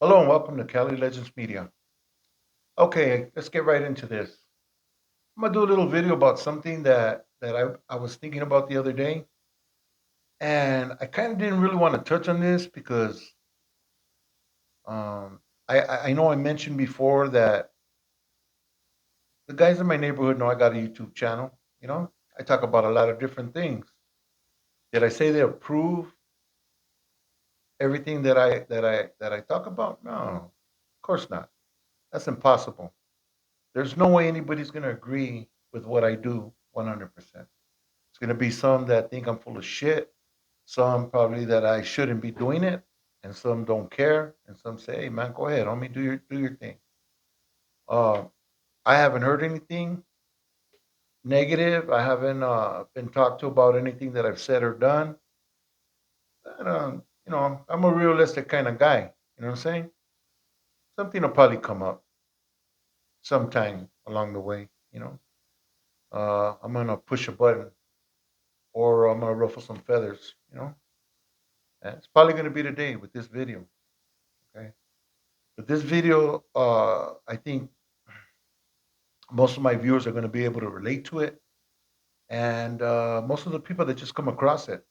Hello and welcome to Cali Legends Media. Okay, let's get right into this. I'm gonna do a little video about something that I was thinking about the other day, and I kind of didn't really want to touch on this because I know I mentioned before that the guys in my neighborhood know I got a YouTube channel. You know, I talk about a lot of different things. Did I say they approve everything that I talk about? No, of course not. That's impossible. There's no way anybody's gonna agree with what I do 100%. It's going to be some that think I'm full of shit, some probably that I shouldn't be doing it, and some don't care, and some say, "Hey, man, go ahead, homie, do your thing." Uh, I haven't heard anything negative. I haven't been talked to about anything that I've said or done. And, I'm a realistic kind of guy. You know what I'm saying? Something will probably come up sometime along the way. I'm gonna push a button or I'm gonna ruffle some feathers. And it's probably gonna be today with this video. Okay. But this video, I think most of my viewers are going to be able to relate to it, and most of the people that just come across it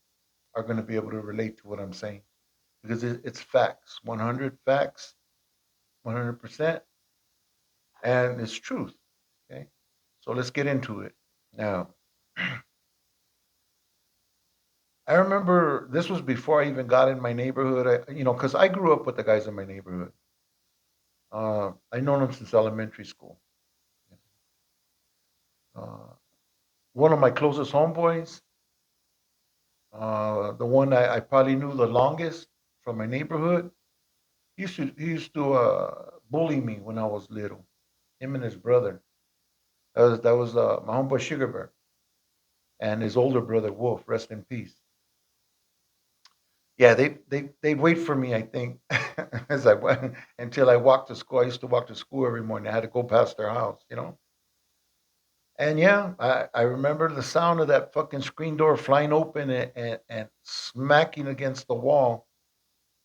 are going to be able to relate to what I'm saying because it's facts, 100 facts, 100%, and it's truth. Okay, so let's get into it now. I remember this was before I even got in my neighborhood. Because I grew up with the guys in my neighborhood. I known them since elementary school. Uh, One of my closest homeboys, the one I probably knew the longest from my neighborhood. He used to bully me when I was little. Him and his brother. That was my homeboy Sugar Bear and his older brother Wolf. Rest in peace. Yeah, they'd wait for me. I think as I went until I walked to school. I used to walk to school every morning. I had to go past their house. And yeah, I remember the sound of that fucking screen door flying open and smacking against the wall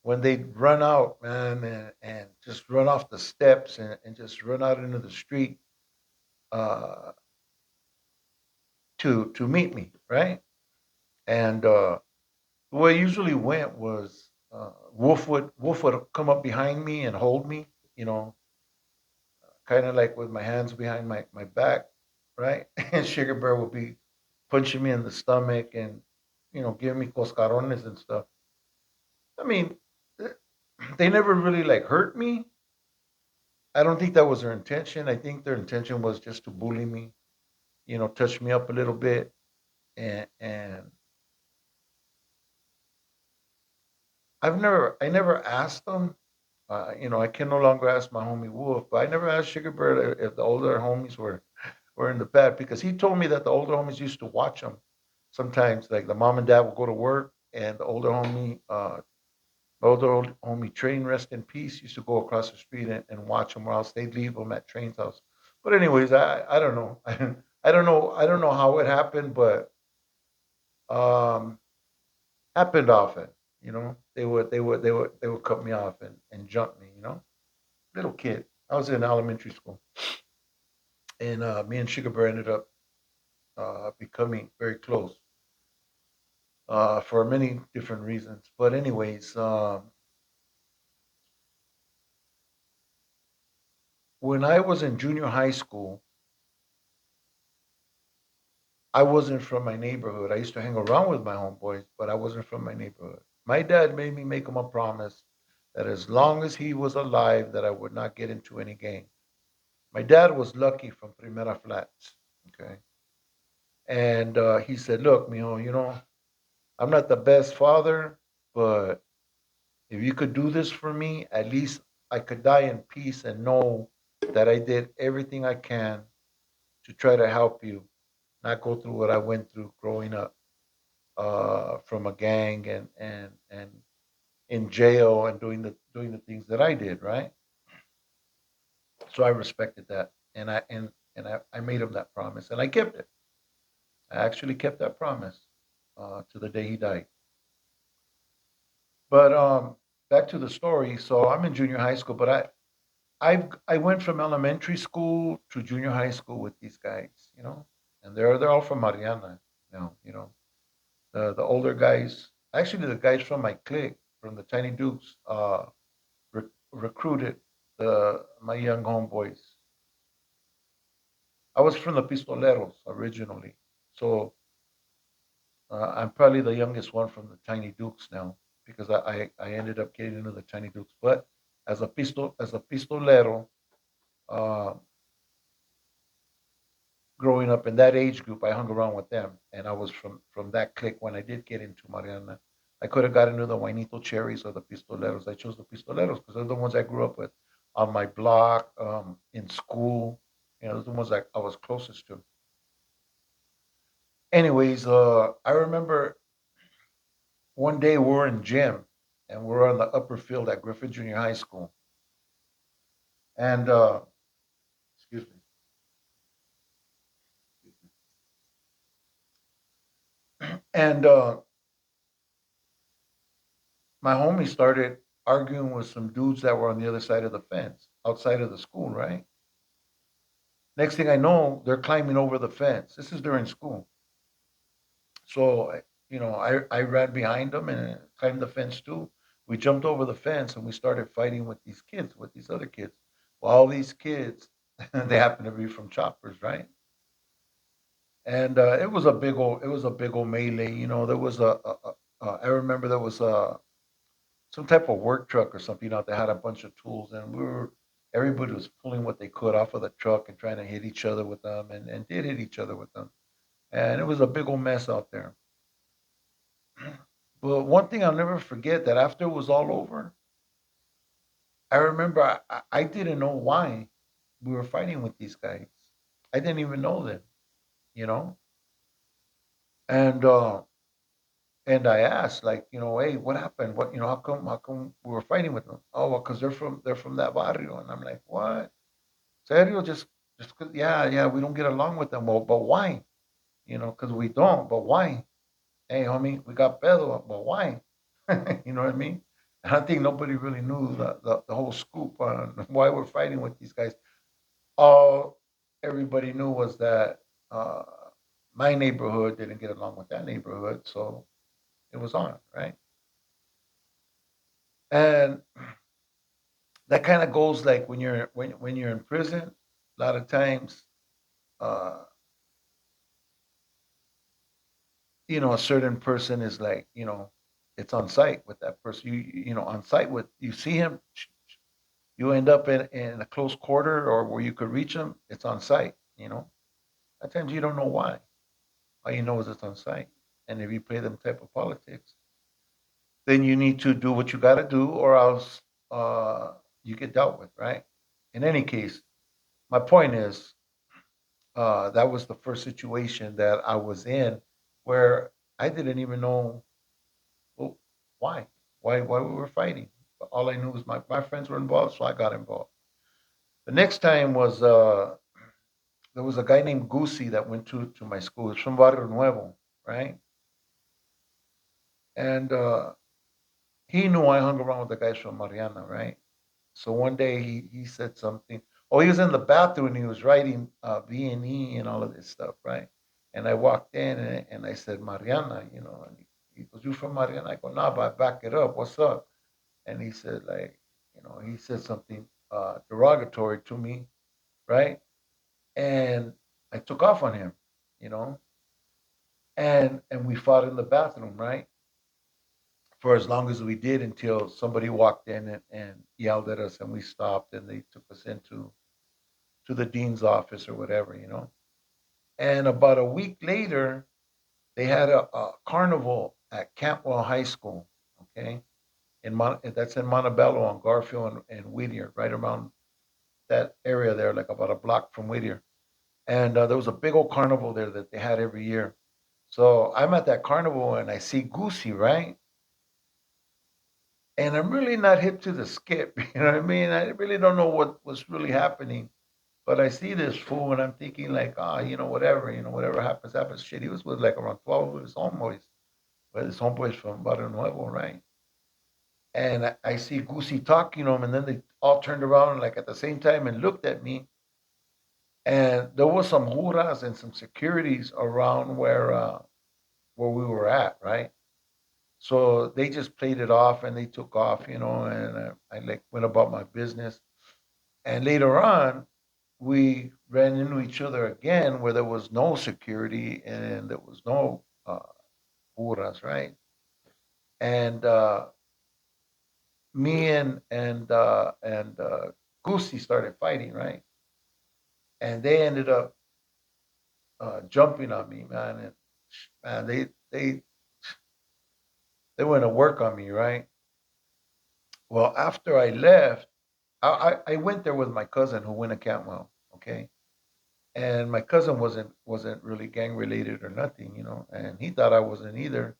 when they'd run out, man, and just run off the steps and just run out into the street uh, to meet me, right? And the way it usually went was Wolf would come up behind me and hold me, you know, kind of like with my hands behind my back, right? And Sugar Bear would be punching me in the stomach and giving me coscarones and stuff. I mean, eh, they never really like hurt me. I don't think that was their intention. I think their intention was just to bully me, touch me up a little bit. And I never asked them. I can no longer ask my homie Wolf, but I never asked Sugar Bird if the older homies were in the bed because he told me that the older homies used to watch them. Sometimes, like the mom and dad would go to work, and the older homie Train, rest in peace, used to go across the street and watch them, or else they'd leave them at Train's house. But anyways, I don't know. I don't know how it happened, but um, happened often. They would cut me off and jump me. Little kid. I was in elementary school, and me and Sugar Bear ended up becoming very close for many different reasons. But anyways, when I was in junior high school, I wasn't from my neighborhood. I used to hang around with my homeboys, but I wasn't from my neighborhood. My dad made me make him a promise that as long as he was alive, that I would not get into any gang. My dad was lucky from Primera Flats, okay? And he said, "Look, mijo, I'm not the best father, but if you could do this for me, at least I could die in peace and know that I did everything I can to try to help you, not go through what I went through growing up from a gang and in jail and doing the things that I did, right?" So I respected that, and I made him that promise, and I kept it. I actually kept that promise to the day he died. But back to the story. So I'm in junior high school, but I went from elementary school to junior high school with these guys, and they're all from Mariana now, the older guys, actually the guys from my clique, from the Tiny Dukes, recruited the my young homeboys. I was from the Pistoleros originally, so I'm probably the youngest one from the Tiny Dukes now because I ended up getting into the Tiny Dukes. But as a pistolero, uh, growing up in that age group, I hung around with them, and I was from that clique when I did get into Mariana. I could have got into the Juanito Cherries or the Pistoleros. I chose the Pistoleros because they're the ones I grew up with on my block, in school. Those are the ones I was closest to. Anyways, I remember one day we were in gym and we're on the upper field at Griffith Junior High School. And excuse me. And my homie started arguing with some dudes that were on the other side of the fence, outside of the school, right? Next thing I know, they're climbing over the fence. This is during school. So, I ran behind them and climbed the fence too. We jumped over the fence and we started fighting with these kids, with these other kids. Well, all these kids, they happen to be from Choppers, right? And it was a big old melee. There was I remember there was some type of work truck or something out there had a bunch of tools, and everybody was pulling what they could off of the truck and trying to hit each other with them, and did hit each other with them, and it was a big old mess out there. But one thing I'll never forget that after it was all over, I remember I didn't know why we were fighting with these guys. I didn't even know them, you know, and and I asked, like, hey, what happened? What, how come we were fighting with them? Oh, well, because they're from that barrio, and I'm like, what? Serio, just 'cause, yeah, yeah, we don't get along with them. Well, but why? Because we don't. But why? Hey, homie, we got pedo. But why? You know what I mean? And I think nobody really knew the whole scoop on why we're fighting with these guys. All everybody knew was that uh, my neighborhood didn't get along with that neighborhood, so it was on, right? And that kind of goes like when you're in prison. A lot of times, uh, a certain person is like, it's on site with that person. On site with you see him, you end up in a close quarter or where you could reach him. It's on site. At times you don't know why. All you know is it's on site. And if you play them type of politics, then you need to do what you got to do, or else you get dealt with, right? In any case, my point is, that was the first situation that I was in where I didn't even know, well, why, why we were fighting. But all I knew was my friends were involved, so I got involved. The next time was there was a guy named Goosey that went to my school. It's from Barrio Nuevo, right? And he knew I hung around with the guys from Mariana, right? So one day he said something. Oh, he was in the bathroom and he was writing B&E and all of this stuff, right? And I walked in and I said, Mariana, and he goes, you from Mariana? I go, no, but I back it up. What's up? And he said, like, he said something derogatory to me, right? And I took off on him, you know, and we fought in the bathroom, right? For as long as we did until somebody walked in and yelled at us and we stopped and they took us into to the dean's office or whatever, And about a week later, they had a carnival at Cantwell High School, okay? That's in Montebello on Garfield and Whittier, right around that area there, like about a block from Whittier. And there was a big old carnival there that they had every year. So I'm at that carnival and I see Goosey, right? And I'm really not hip to the skip. You know what I mean? I really don't know what was really happening. But I see this fool and I'm thinking like, whatever, whatever happens, happens. Shit, he was with like around 12 of his homeboys, from Barrio Nuevo, right? And I see Goosey talking to him, and then they all turned around like at the same time and looked at me. And there was some juras and some securities around where we were at, right? So they just played it off and they took off, and I like went about my business. And later on, we ran into each other again where there was no security and there was no juras, right? And me and Goosey started fighting, right? And they ended up jumping on me, man. And man, they went to work on me, right? Well, after I left, I went there with my cousin who went to Cantwell, okay? And my cousin wasn't really gang related or nothing, and he thought I wasn't either,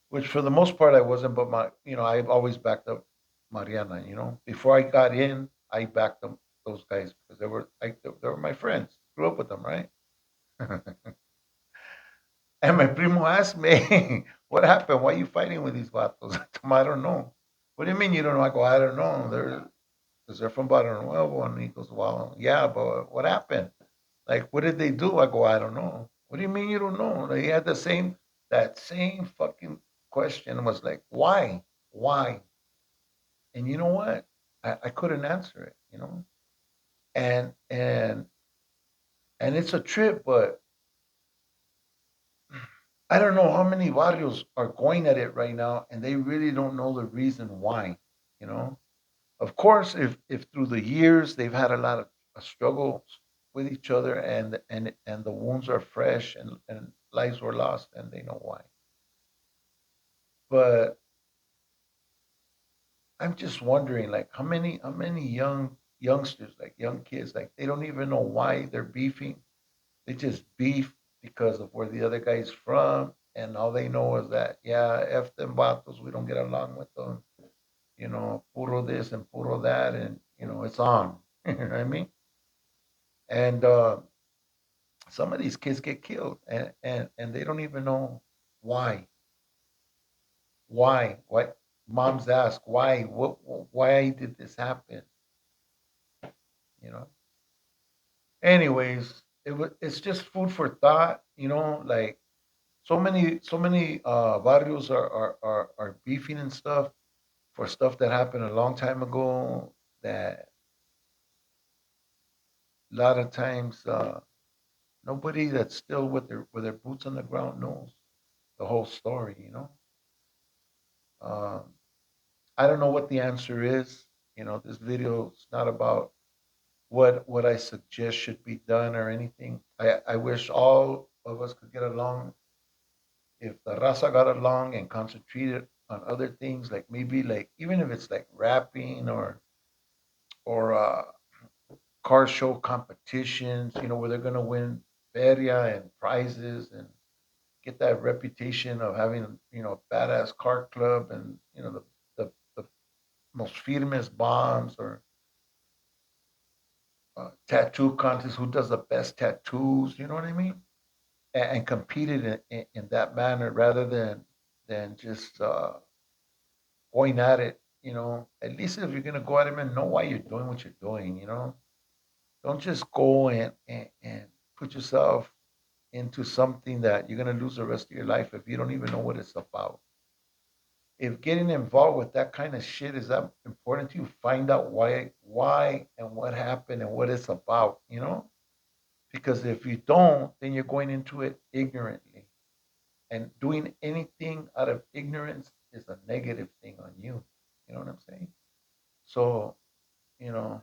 which for the most part I wasn't. But I've always backed up Mariana. Before I got in, I backed them those guys because they were my friends. Grew up with them, right? And my primo asked me, "What happened? Why are you fighting with these vatos?" I told him, "I don't know." What do you mean you don't know? I go, "I don't know. They're from Barrio Nuevo." And he goes, "Well, yeah, but what happened? Like, what did they do?" I go, "I don't know." What do you mean you don't know? He had that same fucking question, was like, "Why? Why?" And you know what? I couldn't answer it, and and and it's a trip, but I don't know how many barrios are going at it right now, and they really don't know the reason why. You know, of course, if through the years they've had a lot of struggles with each other, and the wounds are fresh, and lives were lost, and they know why. But I'm just wondering, like, how many youngsters, like young kids, like they don't even know why they're beefing. They just beef because of where the other guy's from, and all they know is that, yeah, f them vatos, we don't get along with them, puro this and puro that, and it's on. You know what I mean? And some of these kids get killed, and they don't even know why. Why? Moms ask why. Why did this happen? You know. Anyways, it's just food for thought. Like so many barrios are beefing and stuff for stuff that happened a long time ago. That a lot of times nobody that's still with their boots on the ground knows the whole story. Um, I don't know what the answer is. This video is not about what I suggest should be done or anything. I wish all of us could get along. If the raza got along and concentrated on other things, like maybe like even if it's like rapping or car show competitions, where they're gonna win feria and prizes and get that reputation of having a badass car club, and the most firmes bombs, or tattoo contest, who does the best tattoos, you know what I mean? And competed in that manner, rather than just going at it. At least if you're gonna go at it, man, know why you're doing what you're doing. Don't just go and put yourself into something that you're gonna lose the rest of your life if you don't even know what it's about. If getting involved with that kind of shit is that important to you, find out why and what happened and what it's about. Because if you don't, then you're going into it ignorantly. And doing anything out of ignorance is a negative thing on you. You know what I'm saying? So, you know,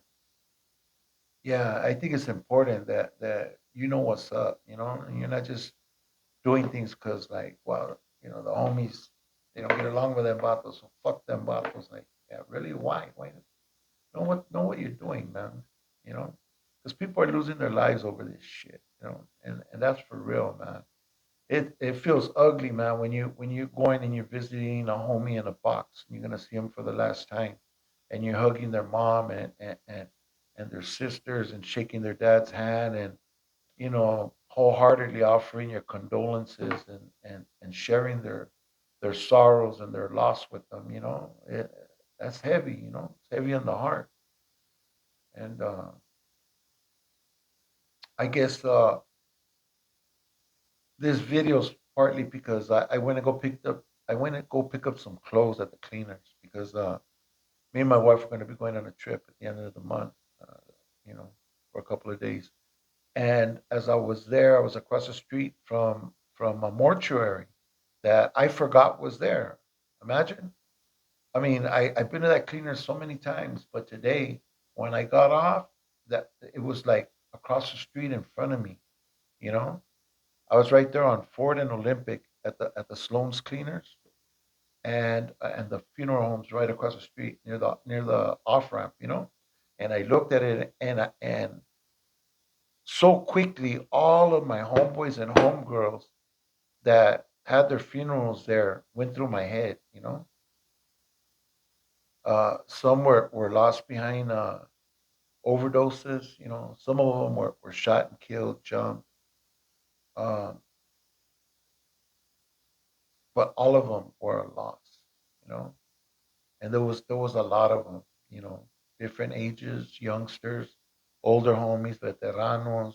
yeah, I think it's important that you know what's up, and you're not just doing things because, like, well, the homies, they don't get along with them battles, so fuck them battles. Like, yeah, really? Why? Why? Know what you're doing, man. Because people are losing their lives over this shit. And that's for real, man. It feels ugly, man, when you're going and you're visiting a homie in a box, and you're gonna see them for the last time, and you're hugging their mom and their sisters, and shaking their dad's hand, and wholeheartedly offering your condolences, and sharing their sorrows and their loss with them. That's heavy, it's heavy on the heart. And I guess this video's partly because I went and go pick up some clothes at the cleaners because me and my wife are going to be going on a trip at the end of the month, uh, you know, for a couple of days. And as I was there, I was across the street from a mortuary that I forgot was there. Imagine. I mean, I've been to that cleaner so many times, but today when I got off, that it was like across the street in front of me. You know, I was right there on Ford and Olympic at the Sloan's Cleaners, and the funeral home's right across the street near the off ramp. And I looked at it, and so quickly, all of my homeboys and homegirls that had their funerals there went through my head. Some were lost behind overdoses. Some of them were shot and killed, jumped. Um, but all of them were a loss. You know, and there was a lot of them. Different ages, youngsters, older homies, veteranos,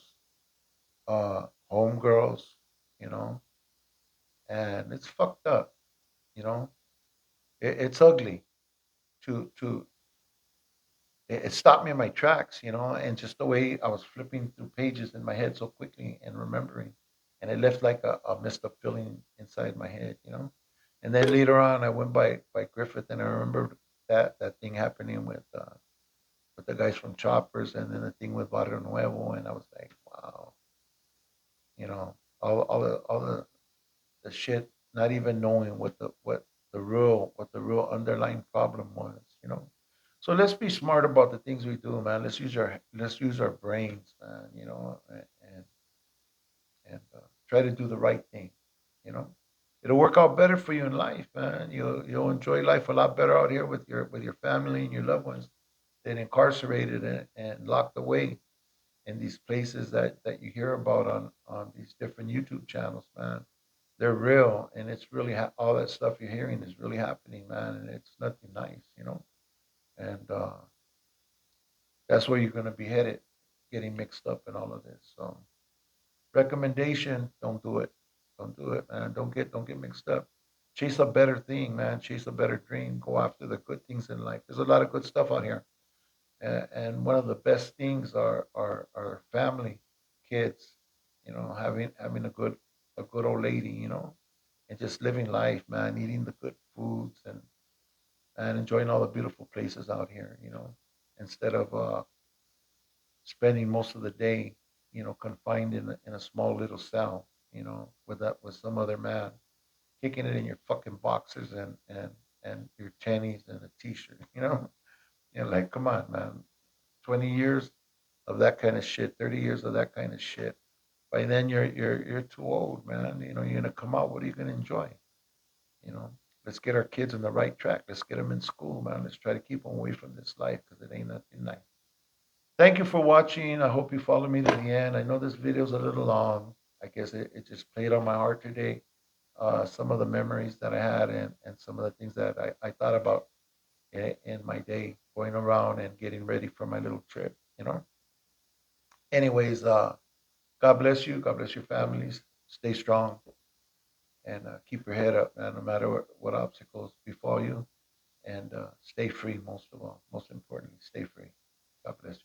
homegirls. You know, and it's fucked up. You know, it's ugly to it stopped me in my tracks, and just the way I was flipping through pages in my head so quickly and remembering, and it left like a messed up feeling inside my head. And then later on, I went by Griffith, and I remembered that thing happening with the guys from Choppers, and then the thing with Barrio Nuevo, and I was like, wow, all the shit, not even knowing what the real underlying problem was. So let's be smart about the things we do, man. Let's use our brains, man. And try to do the right thing. You know, it'll work out better for you in life, man. You'll enjoy life a lot better out here with your family and your loved ones than incarcerated and locked away in these places that you hear about on these different YouTube channels, man. They're real, and it's really all that stuff you're hearing is really happening, man, and it's nothing nice. And that's where you're going to be headed, getting mixed up in all of this. So, recommendation: don't do it. Don't do it, man. Don't get mixed up. Chase a better thing, man. Chase a better dream. Go after the good things in life. There's a lot of good stuff out here, and one of the best things are family, kids. Having a good old lady. And just living life, man. Eating the good foods and enjoying all the beautiful places out here. Instead of spending most of the day, confined in a small little cell, with some other man, kicking it in your fucking boxers and your tennies and a t-shirt. Like, come on, man. 20 years of that kind of shit, 30 years of that kind of shit. By then, you're too old, man. You're gonna come out. What are you gonna enjoy? You know, let's get our kids on the right track. Let's get them in school, man. Let's try to keep them away from this life because it ain't nothing nice. Thank you for watching. I hope you follow me to the end. I know this video is a little long. I guess it just played on my heart today. Some of the memories that I had and some of the things that I thought about in my day going around and getting ready for my little trip. Anyways, God bless you. God bless your families. Stay strong and keep your head up, man, no matter what obstacles befall you. And stay free, most of all. Most importantly, stay free. God bless you.